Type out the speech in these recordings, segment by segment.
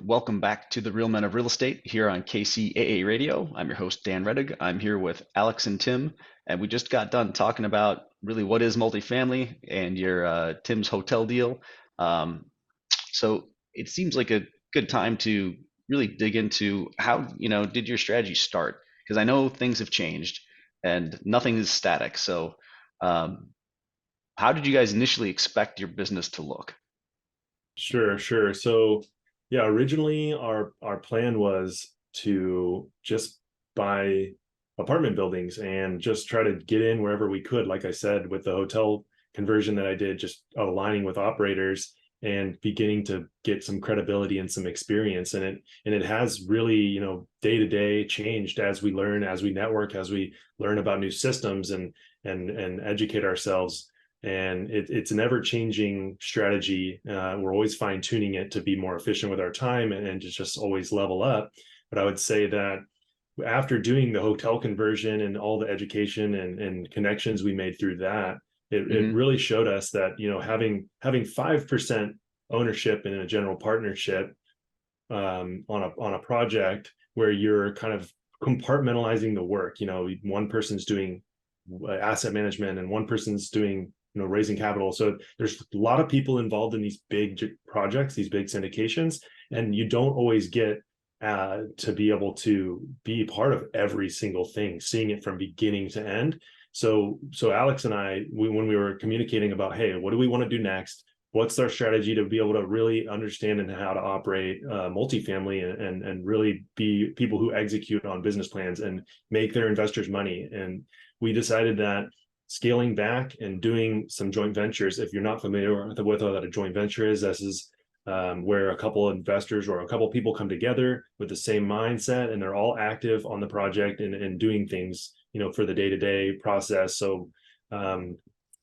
welcome back to the Real Men of Real Estate here on KCAA Radio. I'm your host, Dan Reddig. I'm here with Alex and Tim, and we just got done talking about really what is multifamily and your Tim's hotel deal. Um, so it seems like a good time to really dig into how, did your strategy start? Because I know things have changed and nothing is static. So um, how did you guys initially expect your business to look? Sure. So yeah, originally our plan was to just buy apartment buildings and just try to get in wherever we could. Like I said, with the hotel conversion that I did, just aligning with operators and beginning to get some credibility and some experience. And it has really, day to day changed as we learn, as we network, as we learn about new systems and educate ourselves. And it's an ever-changing strategy. We're always fine-tuning it to be more efficient with our time and to just always level up. But I would say that after doing the hotel conversion and all the education and connections we made through that, it Hmm. really showed us that having 5% ownership in a general partnership on a project where you're kind of compartmentalizing the work. One person's doing asset management and one person's doing raising capital. So there's a lot of people involved in these big projects, these big syndications, and you don't always get to be able to be part of every single thing, seeing it from beginning to end. So Alex and I, when we were communicating about, hey, what do we want to do next? What's our strategy to be able to really understand and how to operate multifamily and really be people who execute on business plans and make their investors money. And we decided that scaling back and doing some joint ventures, if you're not familiar with what a joint venture is, this is where a couple of investors or a couple of people come together with the same mindset and they're all active on the project and doing things, for the day-to-day process. So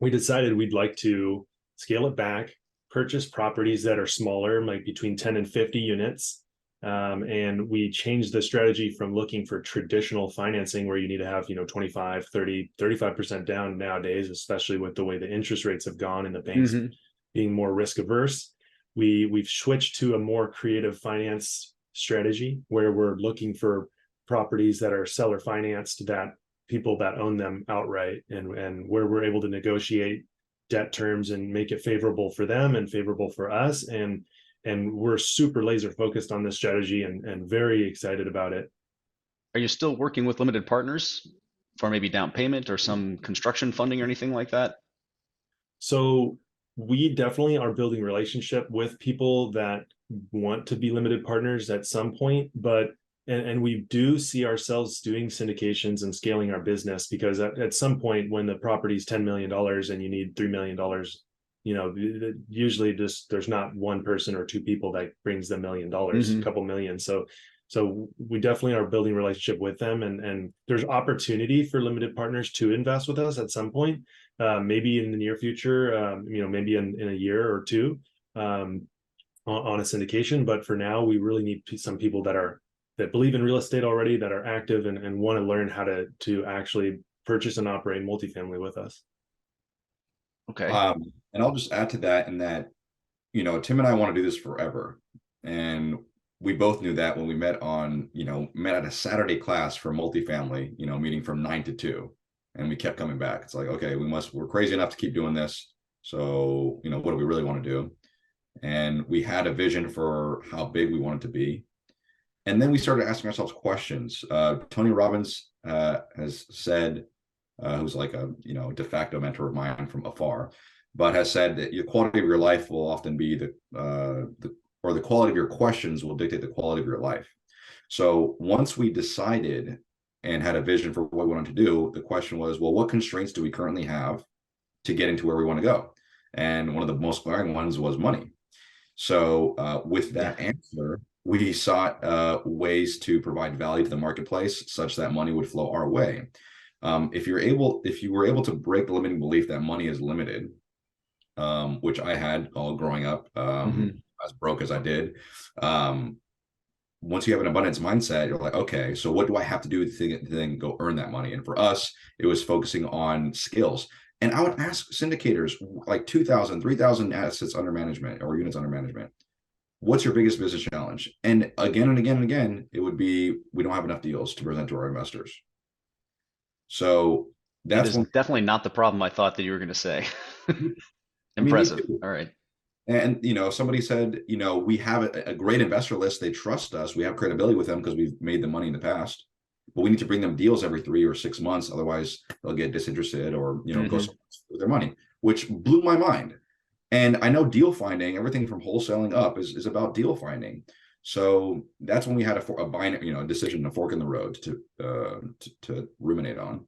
we decided we'd like to scale it back, purchase properties that are smaller, like between 10 and 50 units. And we changed the strategy from looking for traditional financing where you need to have, 25, 30, 35% down nowadays, especially with the way the interest rates have gone and the banks Hmm. being more risk averse. We've switched to a more creative finance strategy where we're looking for properties that are seller financed, that people that own them outright, and where we're able to negotiate debt terms and make it favorable for them and favorable for us. And we're super laser focused on this strategy and very excited about it. Are you still working with limited partners for maybe down payment or some construction funding or anything like that? So we definitely are building relationship with people that want to be limited partners at some point, but and we do see ourselves doing syndications and scaling our business because at some point when the property is $10 million and you need $3 million, usually just there's not one person or two people that brings the $1 million, a Hmm. couple million. So we definitely are building relationship with them, and there's opportunity for limited partners to invest with us at some point, maybe in the near future, maybe in a year or two, on a syndication. But for now, we really need some people that believe in real estate already, that are active and want to learn how to actually purchase and operate multifamily with us. Okay. And I'll just add to that in that, Tim and I want to do this forever. And we both knew that when we met at a Saturday class for multifamily, meeting from 9 to 2. And we kept coming back. It's like, okay, we're crazy enough to keep doing this. So, what do we really want to do? And we had a vision for how big we wanted to be. And then we started asking ourselves questions. Tony Robbins has said, who's like a de facto mentor of mine from afar, but has said that the quality of your life will often be the quality of your questions will dictate the quality of your life. So once we decided and had a vision for what we wanted to do, the question was, well, what constraints do we currently have to getting to where we want to go? And one of the most glaring ones was money. So with Yeah. that answer, we sought ways to provide value to the marketplace such that money would flow our way. If you were able to break the limiting belief that money is limited, which I had all growing up, Hmm. as broke as I did, once you have an abundance mindset, you're like, okay, so what do I have to do to then go earn that money? And for us, it was focusing on skills. And I would ask syndicators like 2,000, 3,000 assets under management or units under management. what's your biggest business challenge? And again and again and again, it would be, we don't have enough deals to present to our investors. So That that's is when, definitely not the problem I thought that you were going to say. I mean, me Impressive. too. All right. And, somebody said, we have a great investor list. They trust us. We have credibility with them because we've made the money in the past, but we need to bring them deals every 3 or 6 months. Otherwise they'll get disinterested or, go Hmm. with their money, which blew my mind. And I know deal finding, everything from wholesaling up is about deal finding. So that's when we had a binary, a decision, a fork in the road to ruminate on.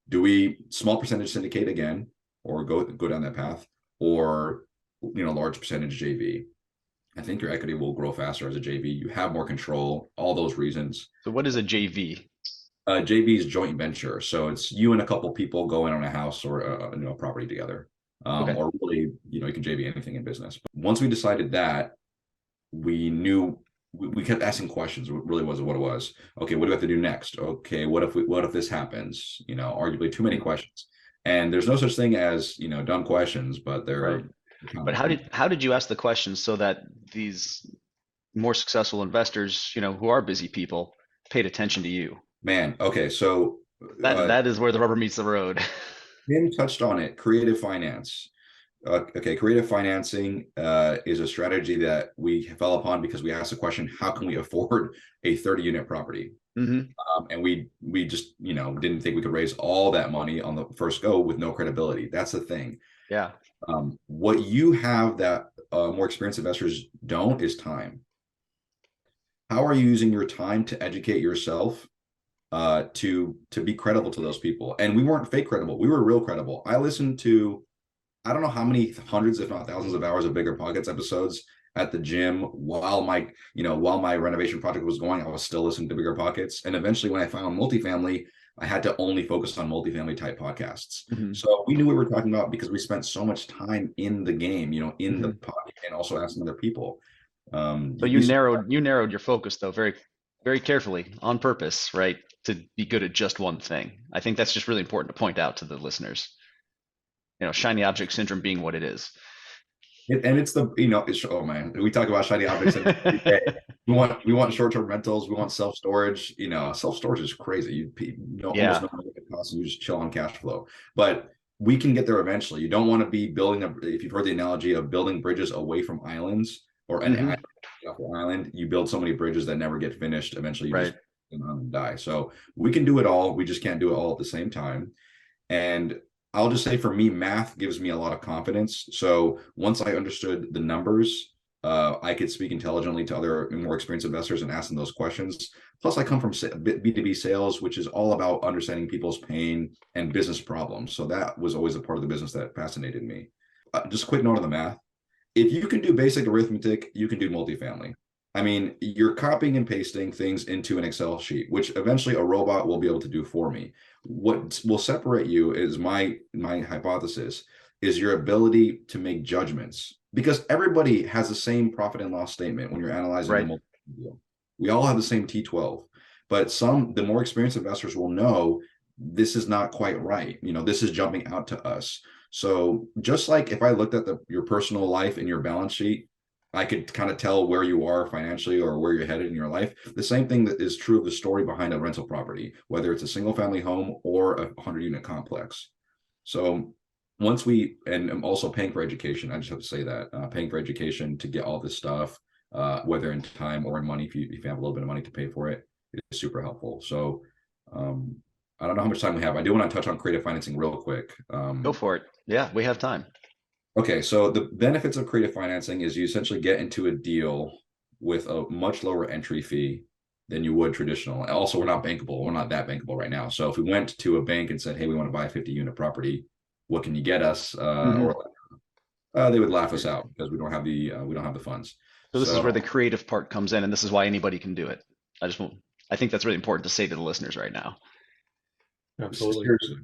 Do we small percentage syndicate again, or go down that path, or large percentage JV? I think your equity will grow faster as a JV. You have more control. All those reasons. So what is a JV? JV is joint venture, so it's you and a couple people going on a house or a property together, Okay. or really, you can JV anything in business. But once we decided that, we knew we kept asking questions. Really was what it was. Okay, what do we have to do next? Okay, what if this happens? Arguably too many questions. And there's no such thing as dumb questions, but Right. they're But how did you ask the questions so that these more successful investors, who are busy people, paid attention to you? man. Okay, so That is where the rubber meets the road. Tim touched on it. Creative finance. Okay, creative financing is a strategy that we fell upon because we asked the question, how can we afford a 30-unit property? Hmm. And we just didn't think we could raise all that money on the first go with no credibility. That's the thing. Yeah. What you have that more experienced investors don't is time. How are you using your time to educate yourself to be credible to those people? And we weren't fake credible. We were real credible. I listened to, I don't know how many hundreds, if not thousands of hours of Bigger Pockets episodes at the gym while my renovation project was going. I was still listening to Bigger Pockets. And eventually when I found multifamily, I had to only focus on multifamily type podcasts. Hmm. So we knew what we were talking about because we spent so much time in the game, in the Hmm. podcast, and also asking other people. So You'd you be narrowed your focus though very, very carefully on purpose, right? To be good at just one thing. I think that's just really important to point out to the listeners. Shiny object syndrome being what it is. and it's oh man, we talk about shiny objects every day. We want short-term rentals, we want self-storage. Self-storage is crazy. Almost Yeah. no money it costs, and you just chill on cash flow. But we can get there eventually. You don't want to be if you've heard the analogy of building bridges away from islands, or an Hmm. island, you build so many bridges that never get finished. Eventually you Right. just die. So we can do it all, we just can't do it all at the same time. And I'll just say, for me, math gives me a lot of confidence. So once I understood the numbers, I could speak intelligently to other more experienced investors and ask them those questions. Plus, I come from B2B sales, which is all about understanding people's pain and business problems. So that was always a part of the business that fascinated me. Just a quick note on the math. If you can do basic arithmetic, you can do multifamily. I mean, you're copying and pasting things into an Excel sheet, which eventually a robot will be able to do for me. What will separate you is my hypothesis is your ability to make judgments, because everybody has the same profit and loss statement when you're analyzing a Right. multi deal. We all have the same T12, but the more experienced investors will know this is not quite right. This is jumping out to us. So just like if I looked at your personal life and your balance sheet, I could kind of tell where you are financially or where you're headed in your life. The same thing that is true of the story behind a rental property, whether it's a single family home or a 100-unit complex. So and I'm also paying for education. I just have to say that paying for education to get all this stuff, whether in time or in money, if you have a little bit of money to pay for it, is super helpful. So um, I don't know how much time we have. I do want to touch on creative financing real quick. Go for it. Yeah, we have time. Okay, so the benefits of creative financing is you essentially get into a deal with a much lower entry fee than you would traditional. And also, we're not bankable. We're not that bankable right now. So if we went to a bank and said, "Hey, we want to buy a 50-unit property, what can you get us?" Hmm. Or they would laugh us out because we don't have the funds. So this is where So the creative part comes in, and this is why anybody can do it. I think that's really important to say to the listeners right now. Absolutely. seriously,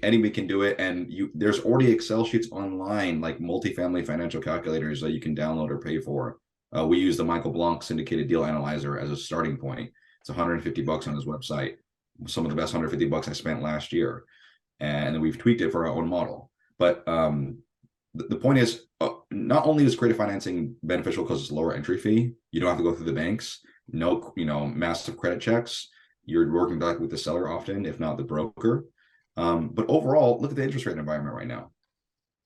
anybody can do it, and there's already Excel sheets online, like multifamily financial calculators that you can download or pay for. We use the Michael Blanc syndicated deal analyzer as a starting point. It's $150 on his website. Some of the best $150 I spent last year, and then we've tweaked it for our own model. But the point is, not only is creative financing beneficial because it's lower entry fee, you don't have to go through the banks, no, massive credit checks. You're working back with the seller often, if not the broker. But overall, look at the interest rate environment right now.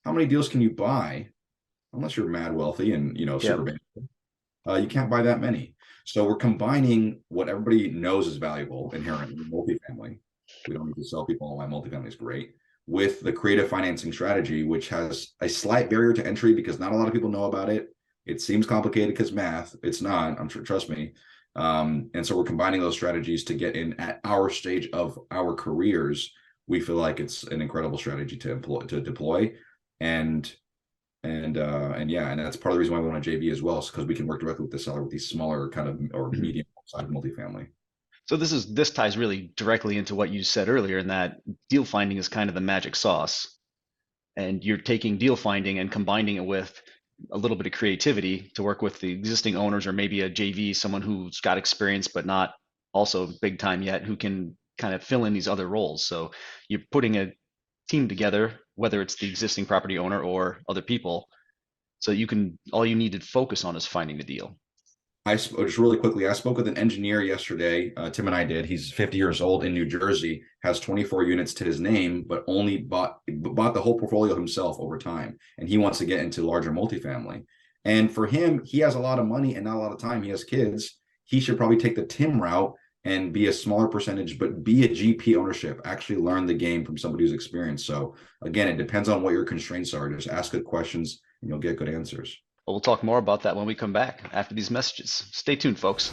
How many deals can you buy unless you're mad wealthy and super Yep. big? You can't buy that many. So we're combining what everybody knows is valuable inherently, multifamily. We don't need to sell people why multifamily is great, with the creative financing strategy, which has a slight barrier to entry because not a lot of people know about it. It seems complicated because math. It's not. I'm sure. Trust me. And so we're combining those strategies to get in at our stage of our careers. We feel like it's an incredible strategy to deploy, and yeah, and that's part of the reason why we want a JV as well, is because we can work directly with the seller with these smaller kind of or Mhm. medium sized multifamily. So this ties really directly into what you said earlier, in that deal finding is kind of the magic sauce, and you're taking deal finding and combining it with a little bit of creativity to work with the existing owners, or maybe a JV, someone who's got experience but not also big time yet, who can kind of fill in these other roles. So you're putting a team together, whether it's the existing property owner or other people, so you can, all you need to focus on is finding the deal. Just really quickly, I spoke with an engineer yesterday. Tim and I did. He's 50 years old in New Jersey, has 24 units to his name, but only bought the whole portfolio himself over time. And he wants to get into larger multifamily. And for him, he has a lot of money and not a lot of time. He has kids. He should probably take the Tim route and be a smaller percentage, but be a GP ownership, actually learn the game from somebody who's experienced. So again, it depends on what your constraints are. Just ask good questions and you'll get good answers. But we'll talk more about that when we come back after these messages. Stay tuned, folks.